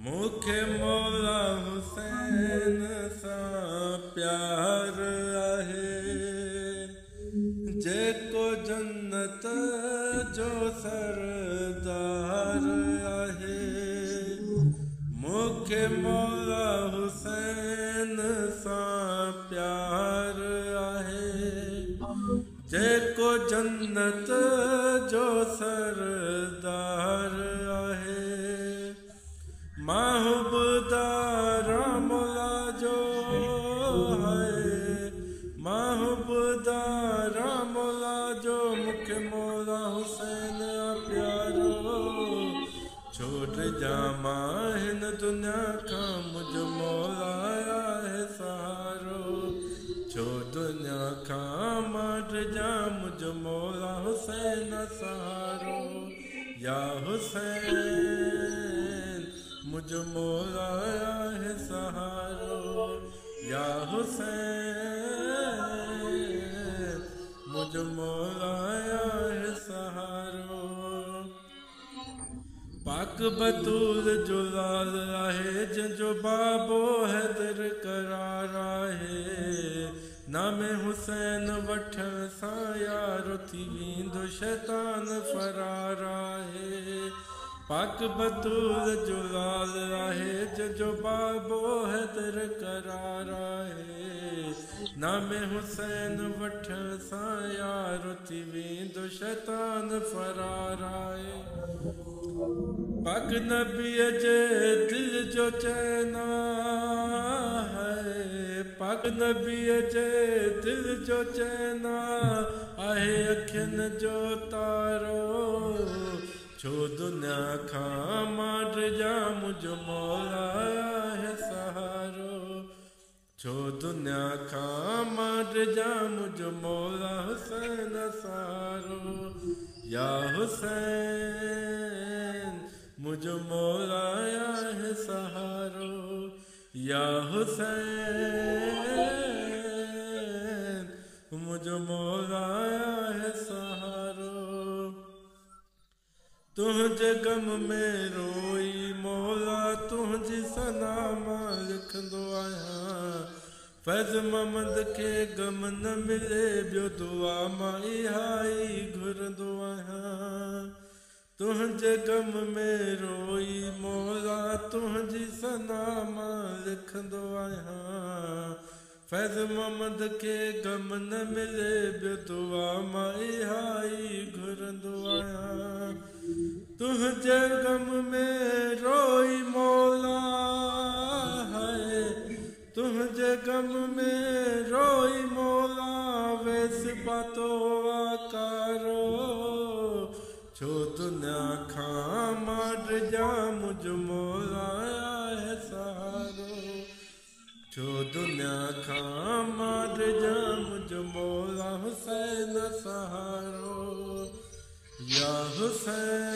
मूंखे मौला हुसैन सां प्यार आहे, जेको जन्नत जो सरदार आहे। मूंखे मौला हुसैन सां प्यार आहे, जेको जन्नत जो सरदार आहे। महबूबदार मौला जो है, महबूबदार मौला जो मूंखे मौला हुसैन प्यारो। छोड़ जामा हिन दुनिया खां मुझ मौला है सहारो। छो दुनिया खां मार जा मुझ मौला हुसैन सहारो। या हुसैन मुझ मौला है सहारो। या हुसैन मुझ मौला है सहारो। पाक बतूल जो लाल आहे, जंहिंजो बाबो हैदर करार आहे। नामे हुसैन वठण सां यारो थी वेंदो शैतान फरार आहे। पाक बतूल जो लाल आहे, जंहिंजो बाबो हैदर करार आहे। नामे हुसैन वठण सां यारो थी वेंदो शैतान फरार आहे। पाक नबीअ जे दिल जो चैन आहे, पाक नबीअ जे दिल जो चैन आहे। अखियुनि जो तारो छो दुनिया खां मार जा मुझ मौला है सहारो। छो दुनिया खां मार जा मुझ मौला हुसैन सहारो। या हुसैन मुझ मौला है सहारो। या हुसैन मुझ मौला है सहारो। तुझे गम में रोई मौला, तुझी सना मां लिखंदो आहियां। फैज़ मोहम्मद खे गम न मिले ॿियो दुआ मां इहा ई घुरंदो आहियां। तुझे गम में रोई मौला, तुझी सना मां लिखंदो आहियां। फैज़ मोहम्मद खे गम न मिले ॿियो दुआ मां इहा ई घुरंदो आहियां। तुझे गम में रोई मौला है, तुझे गम में रोई मौला। वेस पातो आकारो छो दुनिया खां मार जा मुझ मौला है सहारो। छो दुनिया खां मार जा मुझ मौला हुसैन सहारो। या हुसैन